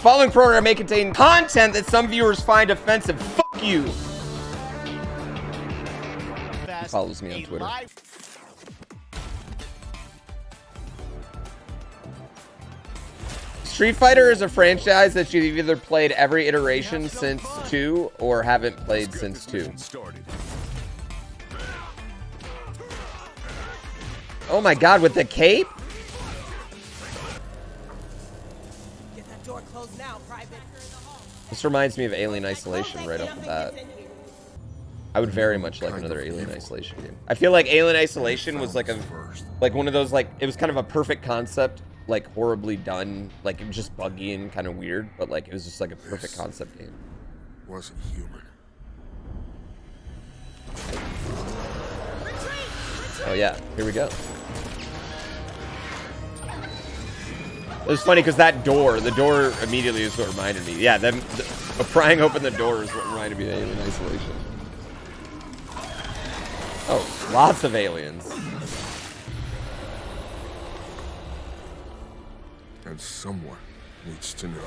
following program may contain content that some viewers find offensive. Fuck you. He follows me on Twitter. Street Fighter is a franchise that you've either played every iteration since 2 or haven't played since 2. Oh my god, with the cape? Get that door closed now, Private. This reminds me of Alien Isolation right off the bat. I would very much like another Alien Isolation game. I feel like Alien Isolation was like one of those, like, it was kind of a perfect concept, like horribly done, like it was just buggy and kind of weird, but like it was just like a perfect concept game. Wasn't human. Oh yeah, here we go. It was funny because that door, the door immediately is what reminded me. Yeah, them prying open the door is what reminded me of Alien Isolation. Oh, lots of aliens. And someone needs to know.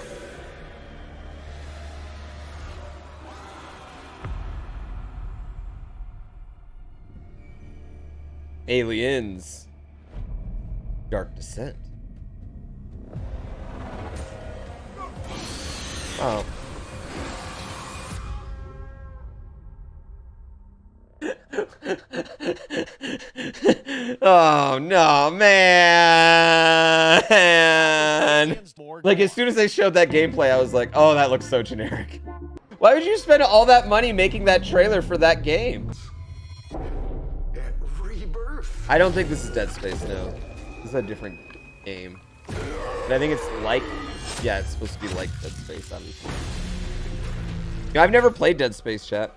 Aliens. Dark Descent. Oh. Oh no, man. Like as soon as they showed that gameplay, I was like, oh, that looks so generic. Why would you spend all that money making that trailer for that game? I don't think this is Dead Space, no. This is a different game. And I think it's like, yeah, it's supposed to be like Dead Space, obviously. I've never played Dead Space, chat.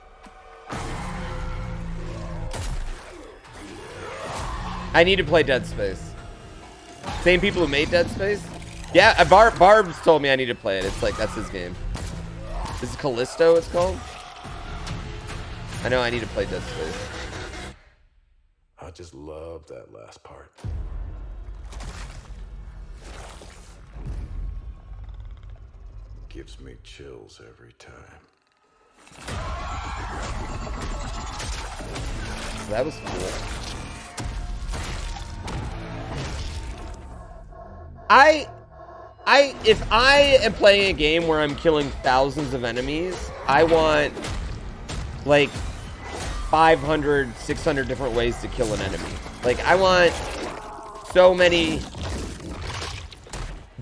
I need to play Dead Space. Same people who made Dead Space? Yeah, Barb's told me I need to play it. It's like, that's his game. This is Callisto, it's called? I know I need to play Dead Space. I just love that last part. Gives me chills every time. That was cool. If I am playing a game where I'm killing thousands of enemies, I want like 500, 600 different ways to kill an enemy. Like I want so many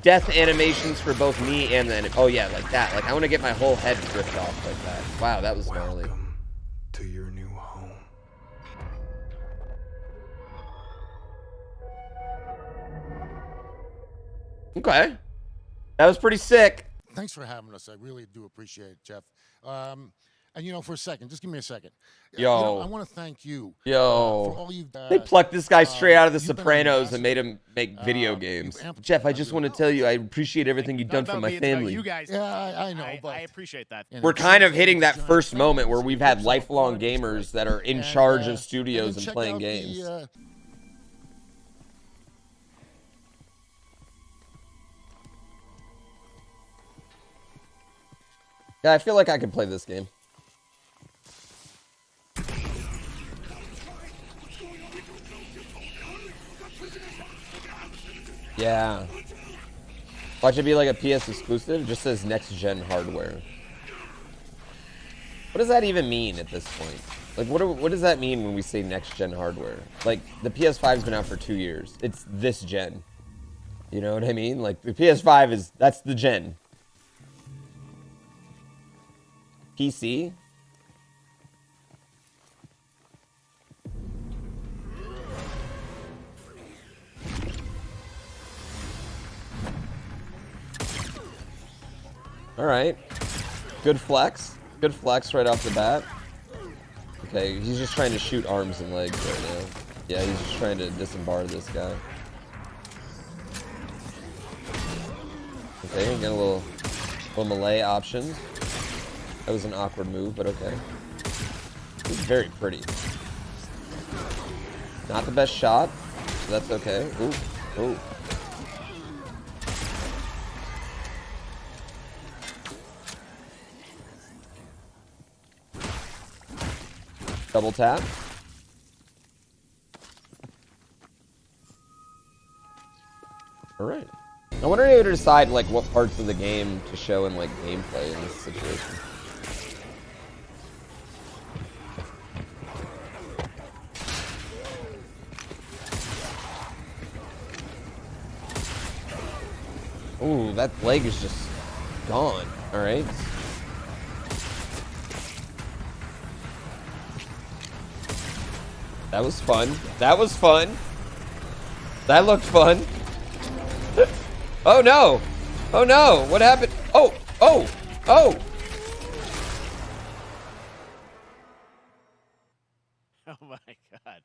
death animations for both me and the enemy. Oh yeah, like that. Like I want to get my whole head ripped off like that. Wow, that was gnarly. Welcome to your new home. Okay. That was pretty sick. Thanks for having us. I really do appreciate it, Jeff. And you know, for a second, just give me a second. Yo. You know, I want to thank you. Yo. For all you've done. They plucked this guy straight out of The Sopranos and made him make video games. Jeff, I just want to tell you, I appreciate everything you've done for my family. You guys. Yeah, I know. But I appreciate that. We're kind of hitting that first moment where we've had lifelong gamers that are in charge of studios and playing games. Yeah, I feel like I could play this game. Yeah. Watch it be like a PS exclusive. It just says next gen hardware. What does that even mean at this point? Like, what does that mean when we say next gen hardware? Like, the PS5's been out for 2 years. It's this gen. You know what I mean? Like, the PS5 that's the gen. PC? All right. Good flex. Good flex right off the bat. Okay, he's just trying to shoot arms and legs right now. Yeah, he's just trying to disembar this guy. Okay, we got a little melee options. That was an awkward move, but okay. It's very pretty. Not the best shot, so that's okay. Ooh, ooh. Double tap. All right. I wonder how to decide like what parts of the game to show in like gameplay in this situation. Ooh, that leg is just gone. All right. That was fun. That was fun. That looked fun. Oh no! Oh no! What happened? Oh! Oh! Oh! Oh my god.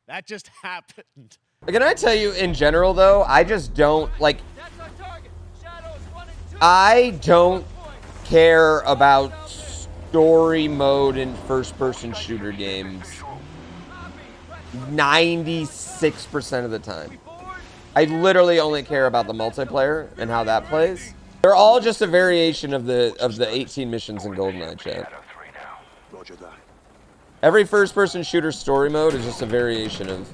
That just happened. Can I tell you, in general, though, I just don't, like, I don't care about story mode in first-person shooter games 96% of the time. I literally only care about the multiplayer and how that plays. They're all just a variation of the 18 missions in GoldenEye, chat. Every first-person shooter story mode is just a variation of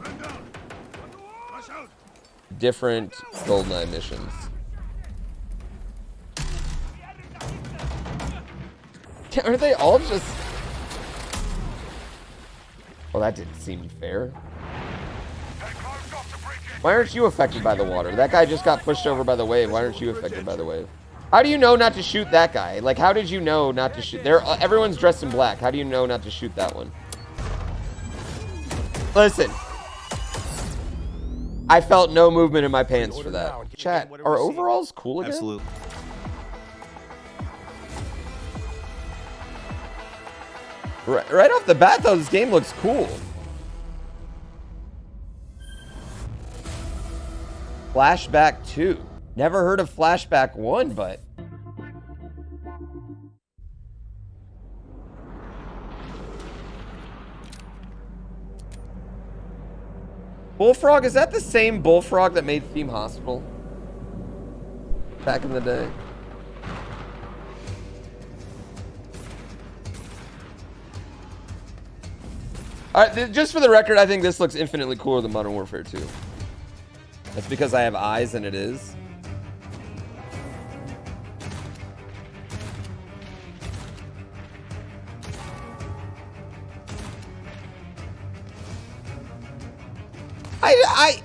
different GoldenEye missions. Aren't they all just... Well, that didn't seem fair. Why aren't you affected by the water? That guy just got pushed over by the wave. Why aren't you affected by the wave? How do you know not to shoot that guy? Like, how did you know not to shoot? Everyone's dressed in black. How do you know not to shoot that one? Listen. I felt no movement in my pants for that. Chat, are overalls cool again? Absolutely. Right off the bat, though, this game looks cool. Flashback 2. Never heard of Flashback 1, but... Bullfrog, is that the same Bullfrog that made Theme Hospital? Back in the day. Alright, just for the record, I think this looks infinitely cooler than Modern Warfare 2. That's because I have eyes and it is.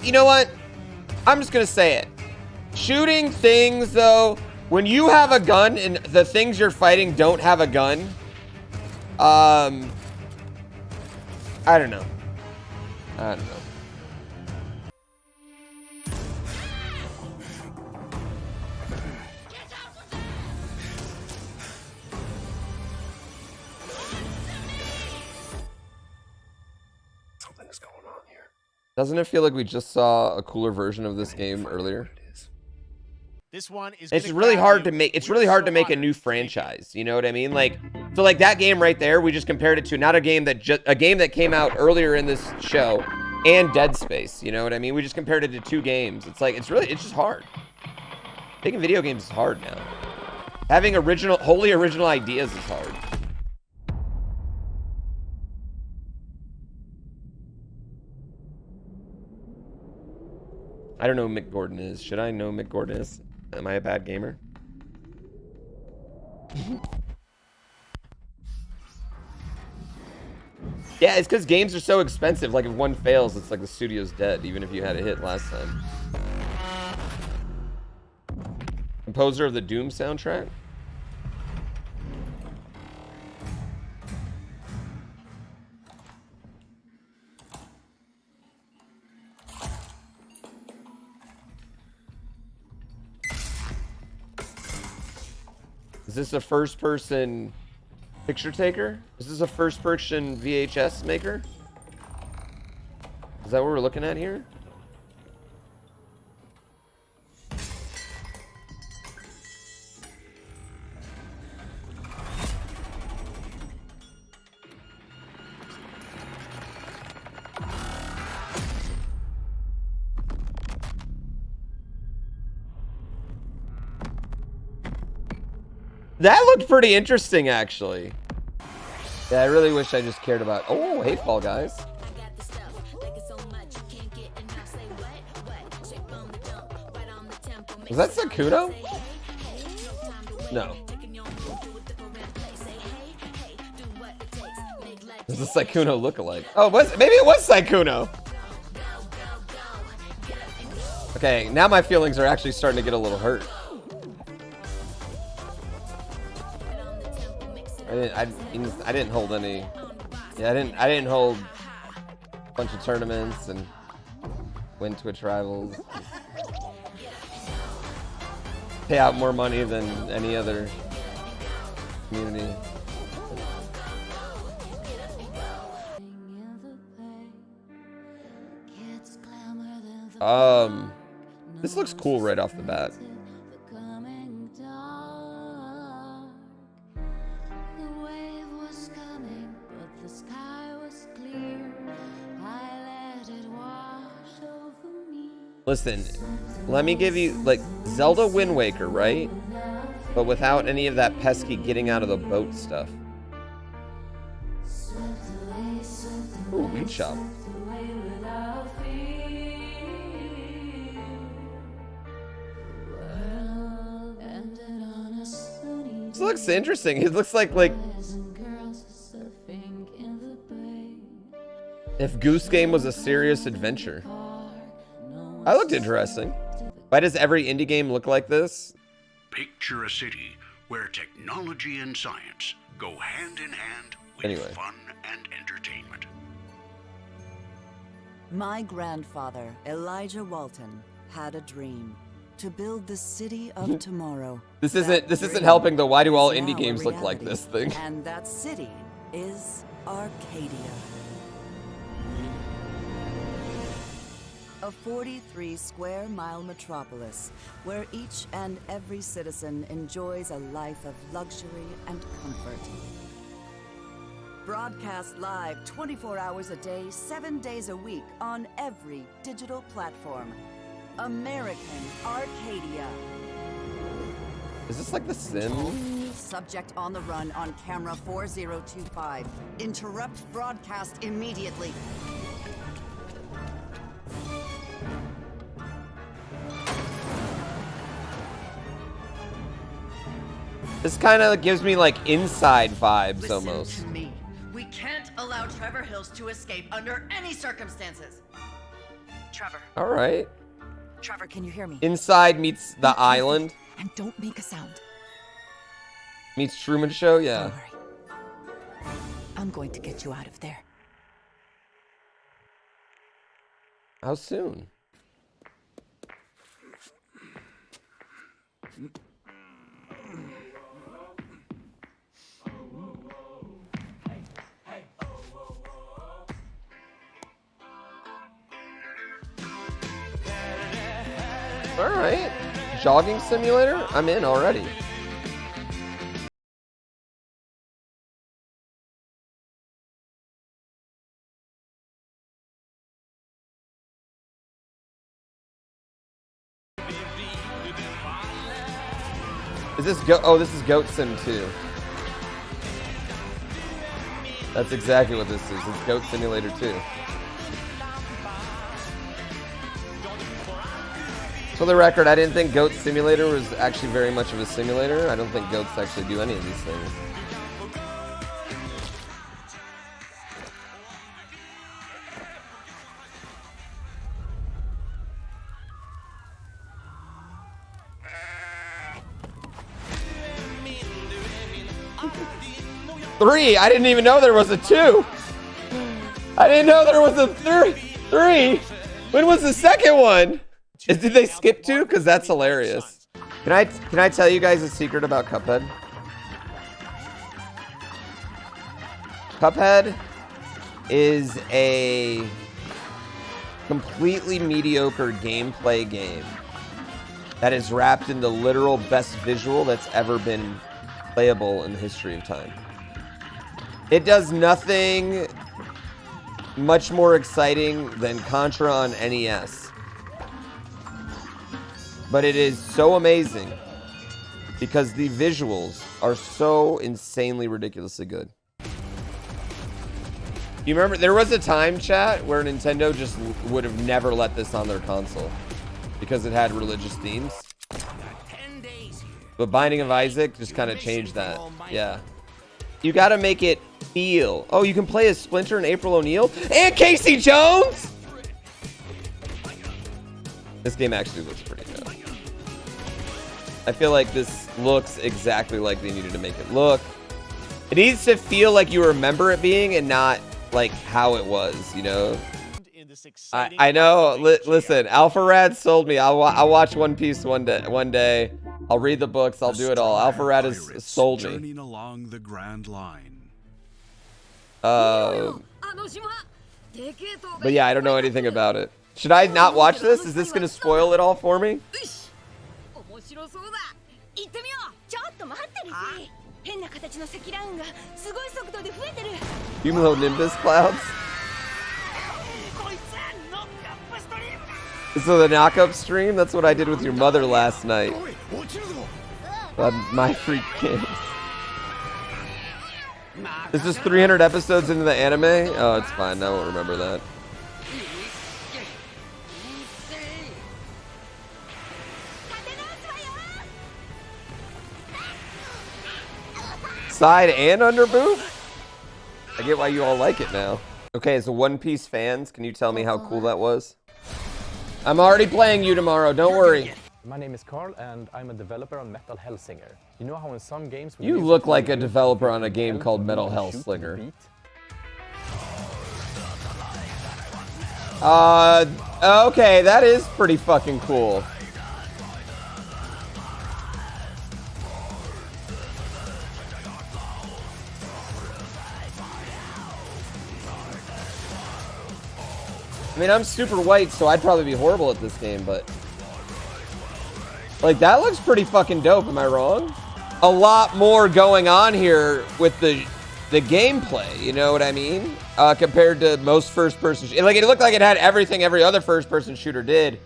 You know what? I'm just gonna say it. Shooting things, though, when you have a gun and the things you're fighting don't have a gun, I don't know. I don't know. Something's going on here. Doesn't it feel like we just saw a cooler version of this game earlier? This one is It's really hard to make. It's really hard to make a new franchise. You know what I mean? Like, so like that game right there, we just compared it to not a game that a game that came out earlier in this show, and Dead Space. You know what I mean? We just compared it to two games. It's like it's just hard. Making video games is hard now. Having wholly original ideas is hard. I don't know who Mick Gordon is. Should I know Mick Gordon is? Am I a bad gamer? Yeah, it's because games are so expensive. Like, if one fails, it's like the studio's dead, even if you had a hit last time. Composer of the Doom soundtrack? Is this a first-person picture taker? Is this a first-person VHS maker? Is that what we're looking at here? That looked pretty interesting, actually. Yeah, I really wish I just cared about... Oh, hey, Fall Guys. Was that Sykkuno? No. Does the Sykkuno look alike? Oh, maybe it was Sykkuno. Okay, now my feelings are actually starting to get a little hurt. I didn't hold any. Yeah, I didn't hold a bunch of tournaments and win Twitch rivals. Pay out more money than any other community. This looks cool right off the bat. Listen, let me give you, like, Zelda Wind Waker, right? But without any of that pesky getting out of the boat stuff. Ooh, weed shop. This looks interesting. It looks like if Goose Game was a serious adventure. That looked interesting. Why does every indie game look like this? Picture a city where technology and science go hand in hand with fun and entertainment. My grandfather, Elijah Walton, had a dream to build the city of tomorrow. This isn't helping the why do all indie games look like this thing. And that city is Arcadia. A 43-square-mile metropolis where each and every citizen enjoys a life of luxury and comfort. Broadcast live 24 hours a day, 7 days a week on every digital platform. American Arcadia. Is this like The Sims? Subject on the run on camera 4025. Interrupt broadcast immediately. This kind of gives me like Inside vibes. Listen almost. To me. We can't allow Trevor Hills to escape under any circumstances. Trevor. All right. Trevor, can you hear me? Inside meets The Island. And don't make a sound. Meets Truman Show, yeah. Don't worry. I'm going to get you out of there. How soon? All right, jogging simulator. I'm in already. Is this oh, this is Goat Sim 2. That's exactly what this is. It's Goat Simulator 2. For the record, I didn't think Goat Simulator was actually very much of a simulator. I don't think goats actually do any of these things. Three! I didn't even know there was a 2! I didn't know there was a 3! When was the second one? Did they skip 2? Because that's hilarious. Can I tell you guys a secret about Cuphead? Cuphead is a completely mediocre gameplay game that is wrapped in the literal best visual that's ever been playable in the history of time. It does nothing much more exciting than Contra on NES. But it is so amazing because the visuals are so insanely ridiculously good. You remember there was a time, chat, where Nintendo just would have never let this on their console because it had religious themes. But Binding of Isaac just kind of changed that. Yeah. You got to make it feel. Oh, you can play as Splinter and April O'Neil and Casey Jones. This game actually looks pretty good. I feel like this looks exactly like they needed to make it look. It needs to feel like you remember it being and not like how it was, you know? I know. Listen, Alpha Rad sold me. I'll watch One Piece one day. I'll read the books. I'll do it all. Alpha Rad has sold me. Journeying along the Grand Line. But yeah, I don't know anything about it. Should I not watch this? Is this going to spoil it all for me? Cumulonimbus clouds? So the knockup stream? That's what I did with your mother last night. My freak games. This is 300 episodes into the anime? Oh, it's fine. I won't remember that. Side and under boob? I get why you all like it now. Okay, so One Piece fans, can you tell me how cool that was? I'm already playing you tomorrow, don't worry. My name is Carl and I'm a developer on Metal Hellsinger. You know how in some games... You look like a developer on a game called Metal Hellsinger. Okay, that is pretty fucking cool. I mean, I'm super white, so I'd probably be horrible at this game, but... Like, that looks pretty fucking dope, am I wrong? A lot more going on here with the gameplay, you know what I mean? Compared to most first-person... Like, it looked like it had everything every other first-person shooter did.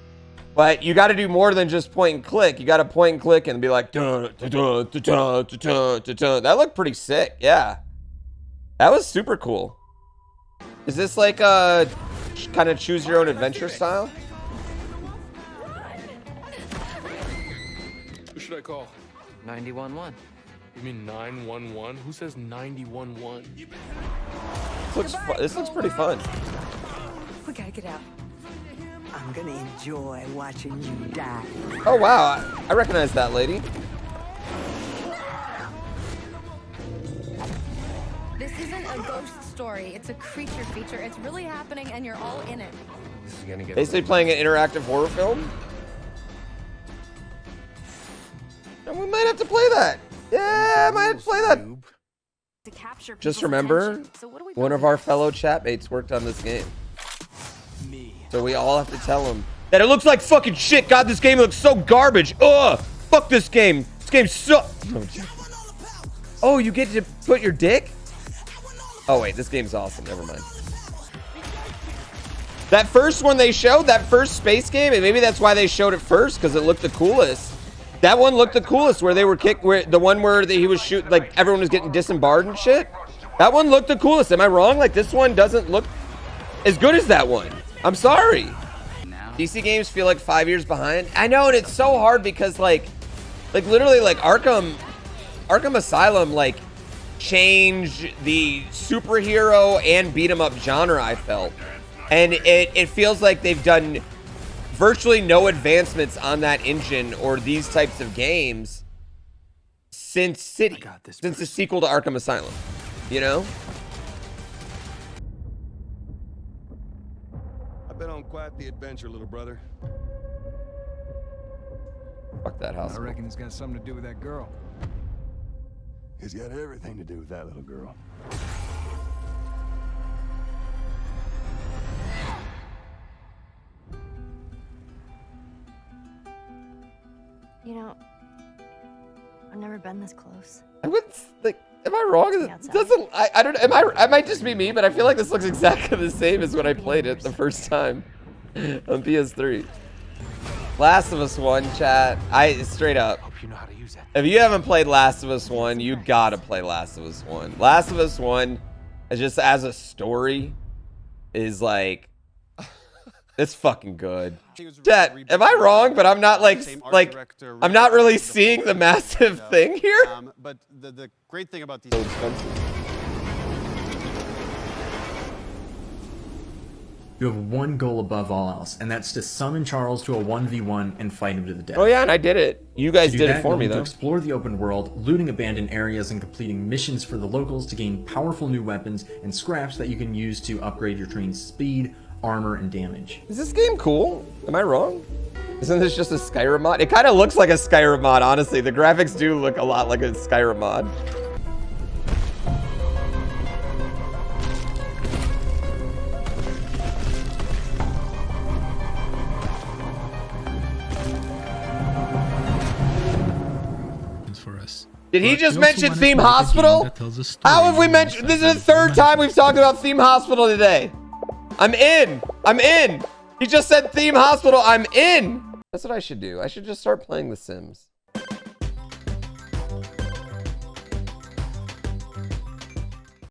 But you got to do more than just point and click. You got to point and click and be like... That looked pretty sick, yeah. That was super cool. Is this like a... kind of choose your own adventure style? Who should I call? 911. You mean 911? Who says 911? This looks pretty fun. We gotta get out. I'm gonna enjoy watching you die. Oh wow, I recognize that lady. This isn't a ghost story. It's a creature feature. It's really happening and you're all in it. This is gonna get basically playing an interactive horror film. And we might have to play that. Yeah, I might have to play that. To capture Just people's remember, attention. So what do we one of our fellow chatmates worked on this game. So we all have to tell him that it looks like fucking shit. God, this game looks so garbage. Ugh, fuck this game. This game sucks. Oh, you get to put your dick? Oh wait, this game's awesome. Never mind. That first one they showed, that first space game, and maybe that's why they showed it first, because it looked the coolest. That one looked the coolest, where they were the one where he was shooting, like everyone was getting disembarred and shit. That one looked the coolest. Am I wrong? Like this one doesn't look as good as that one. I'm sorry. DC games feel like 5 years behind. I know, and it's so hard because like literally like Arkham Asylum like changed the superhero and beat 'em up genre, I felt. And it feels like they've done virtually no advancements on that engine or these types of games since since the sequel to Arkham Asylum, you know? I've been on quite the adventure, little brother. Fuck that house. I reckon it's got something to do with that girl. It's got everything to do with that little girl. You know, I've never been this close. I would like, am I wrong? It doesn't I don't I might just be me, but I feel like this looks exactly the same as when I played it the first time on PS3. Last of Us 1, chat. Straight up. Hope you know how to use that. If you haven't played Last of Us 1, you gotta play Last of Us 1. Last of Us 1 just as a story is like, it's fucking good. Chat, am I wrong? But I'm not like I'm not really seeing the massive thing here. But the great thing about these. So expensive. You have one goal above all else, and that's to summon Charles to a 1v1 and fight him to the death. Oh yeah, and I did it. You guys did it for me, though. To explore the open world, looting abandoned areas, and completing missions for the locals to gain powerful new weapons and scraps that you can use to upgrade your train's speed, armor, and damage. Is this game cool? Am I wrong? Isn't this just a Skyrim mod? It kind of looks like a Skyrim mod, honestly. The graphics do look a lot like a Skyrim mod. Did he just mention Theme Hospital? How have we mentioned? This is the third time we've talked about Theme Hospital today. I'm in. I'm in. He just said Theme Hospital. I'm in. That's what I should do. I should just start playing The Sims.